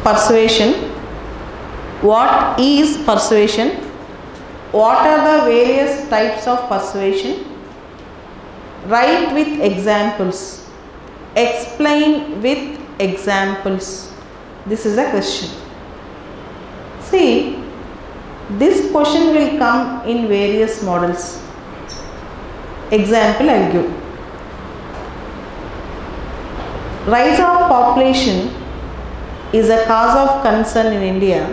Persuasion. What is persuasion? What are the various types of persuasion? Write with examples. Explain with examples. This is a question. See, this question will come in various models. Example I will give. Rise of population is a cause of concern in India.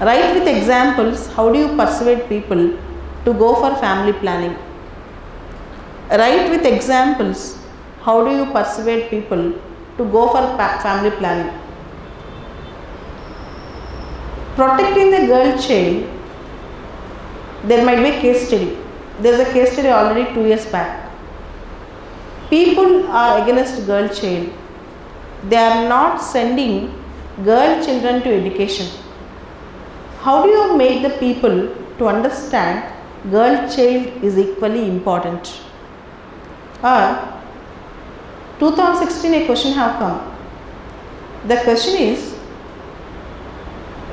Write with examples. How do you persuade people to go for family planning? Write with examples. How do you persuade people to go for family planning? Protecting the girl child, there might be a case study. There is a case study already 2 years back. People are against girl child. They are not sending girl children to education. How do you make the people to understand girl child is equally important? 2016 a question have come. The question is,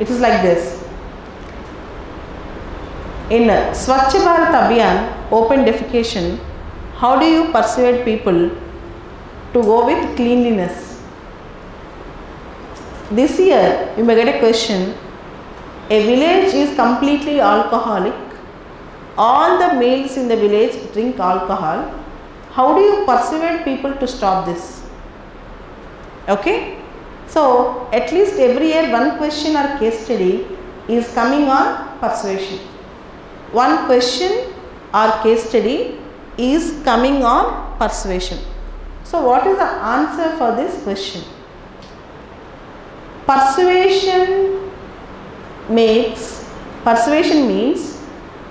it is like this. In Swachh Bharat Abhiyan, open defecation, how do you persuade people to go with cleanliness? This year you may get a question. A village is completely alcoholic. All the males in the village drink alcohol. How do you persuade people to stop this? Okay. So, at least every year one question or case study is coming on persuasion. One question or case study is coming on persuasion. So, what is the answer for this question? Persuasion means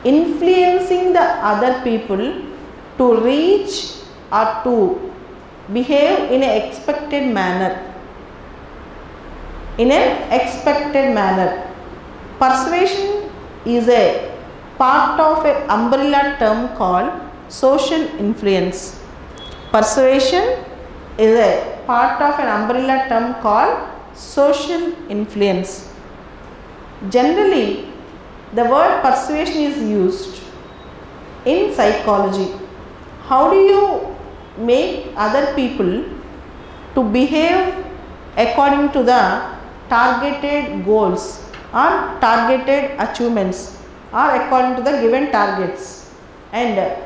influencing the other people to reach or to behave in an expected manner. Persuasion is a part of an umbrella term called social influence. Persuasion is a part of an umbrella term called social influence. Generally, the word persuasion is used in psychology. How do you make other people to behave according to the targeted goals or targeted achievements or according to the given targets? And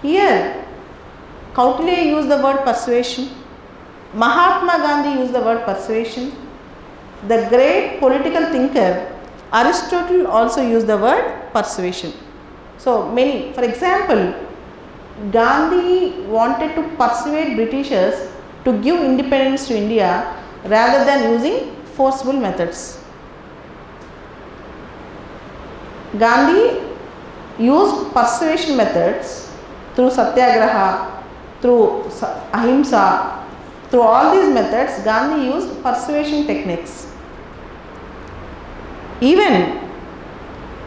here Kautilya used the word persuasion, Mahatma Gandhi used the word persuasion, the great political thinker Aristotle also used the word persuasion. So many, for example, Gandhi wanted to persuade Britishers to give independence to India rather than using forcible methods. Gandhi used persuasion methods through satyagraha, through ahimsa, through all these methods Gandhi used persuasion techniques. Even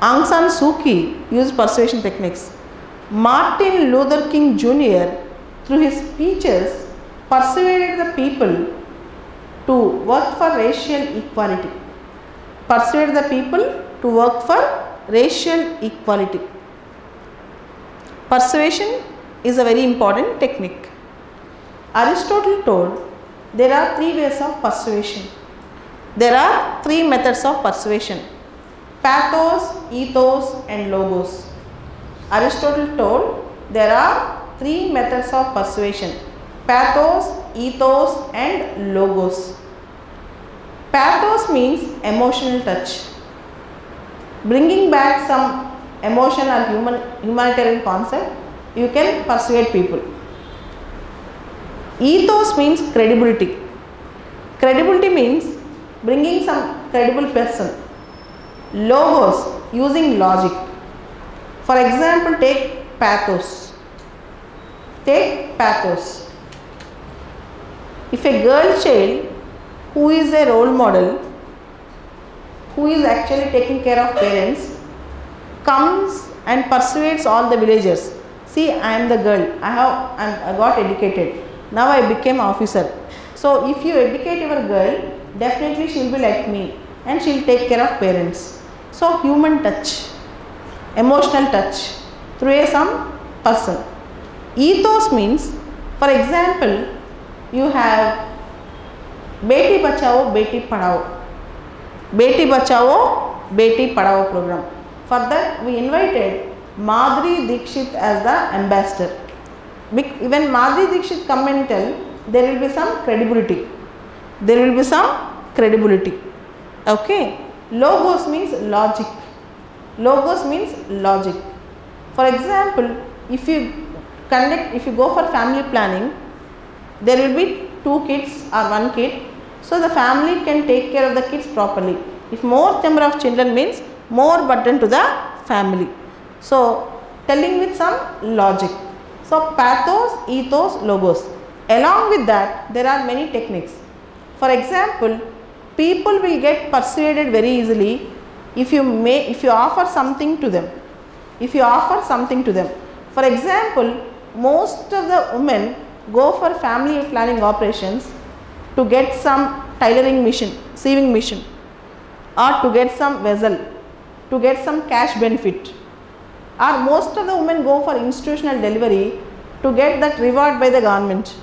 Aung San Suu Kyi used persuasion techniques. Martin Luther King Jr. through his speeches persuaded the people to work for racial equality. Persuaded the people to work for racial equality. Persuasion is a very important technique. Aristotle told there are 3 ways of persuasion. There are 3 methods of persuasion: pathos, ethos and logos. Aristotle told there are 3 methods of persuasion: pathos, ethos and logos. Pathos means emotional touch, bringing back some emotion or humanitarian concept, you can persuade people. Ethos means credibility. Credibility means bringing some credible person. Logos, using logic. For example, take pathos. Take pathos. If a girl child who is a role model, who is actually taking care of parents, comes and persuades all the villagers, see, I am the girl, I got educated, now I became officer. So if you educate your girl, definitely she will be like me and she will take care of parents. So human touch, emotional touch through some person. Ethos means, for example, you have Beti Bachao, Beti Padhao. Beti Bachao, Beti Padhao program. For that we invited Madhuri Dixit as the ambassador. When Madhuri Dixit come and tell, there will be some credibility. There will be some credibility. Okay. Logos means logic. Logos means logic. For example, if you go for family planning, there will be 2 kids or 1 kid. So the family can take care of the kids properly. If more number of children means more burden to the family. So telling with some logic. So pathos, ethos, logos. Along with that, there are many techniques. For example, people will get persuaded very easily if you offer something to them. If you offer something to them. For example, most of the women go for family planning operations to get some tailoring machine, sewing machine, or to get some vessel, to get some cash benefit. Or most of the women go for institutional delivery to get that reward by the government.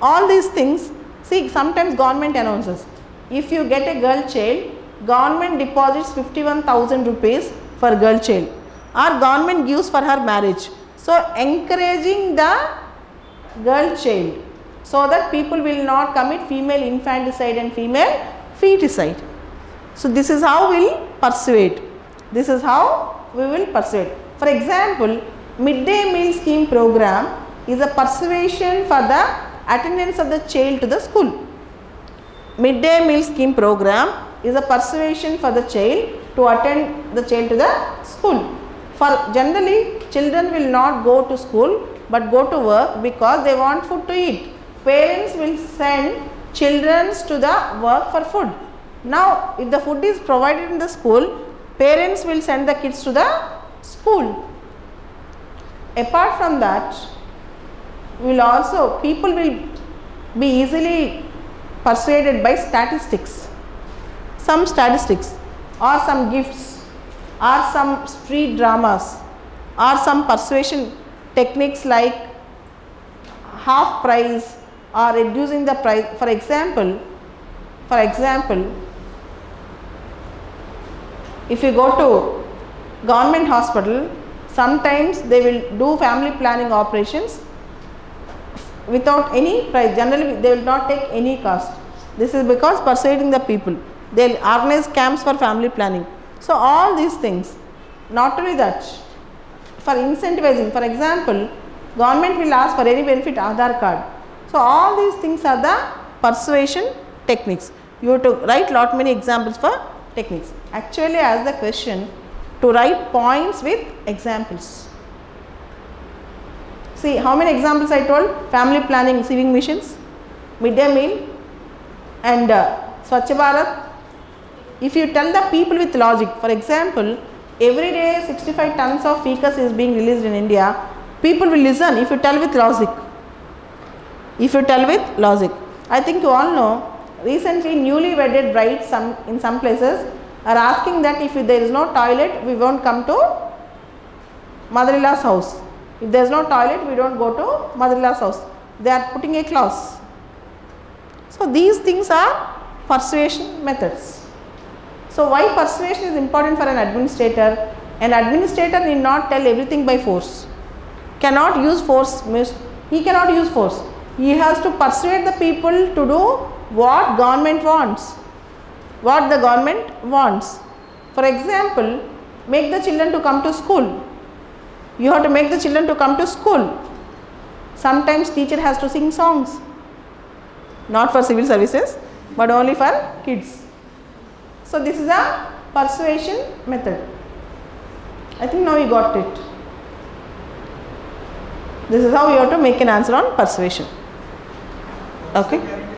All these things, see, sometimes government announces, if you get a girl child, government deposits 51,000 rupees for girl child, or government gives for her marriage. So encouraging the girl child so that people will not commit female infanticide and female feticide. So this is how we will persuade. This is how we will persuade. For example, midday meal scheme program is a persuasion for the attendance of the child to the school. Midday meal scheme program is a persuasion for the child to attend the child to the school. For generally, children will not go to school but go to work because they want food to eat. Parents will send children to the work for food. Now, if the food is provided in the school, parents will send the kids to the school. Apart from that, people will be easily persuaded by statistics. Some statistics or some gifts or some street dramas or some persuasion techniques like half price or reducing the price. For example, if you go to government hospital, sometimes they will do family planning operations without any price. Generally, they will not take any cost. This is because persuading the people. They will organize camps for family planning. So all these things. Not only that, for incentivizing, for example, government will ask for any benefit Aadhaar card. So all these things are the persuasion techniques. You have to write lot many examples for techniques. Actually, ask the question to write points with examples. See how many examples I told? Family planning, sewing machines, midday meal, and Swachh Bharat. If you tell the people with logic, for example, every day 65 tons of fecus is being released in India, people will listen if you tell with logic. If you tell with logic. I think you all know, recently newly wedded brides in some places are asking that if there is no toilet, we won't come to mother-in-law's house. If there is no toilet, we don't go to mother-in-law's house. They are putting a clause. So these things are persuasion methods. So why persuasion is important for an administrator? An administrator need not tell everything by force. Cannot use force. He cannot use force. He has to persuade the people to do what government wants. What the government wants. For example, make the children to come to school. You have to make the children to come to school. Sometimes teacher has to sing songs. Not for civil services, but only for kids. So this is a persuasion method. I think now you got it. This is how you have to make an answer on persuasion. Okay.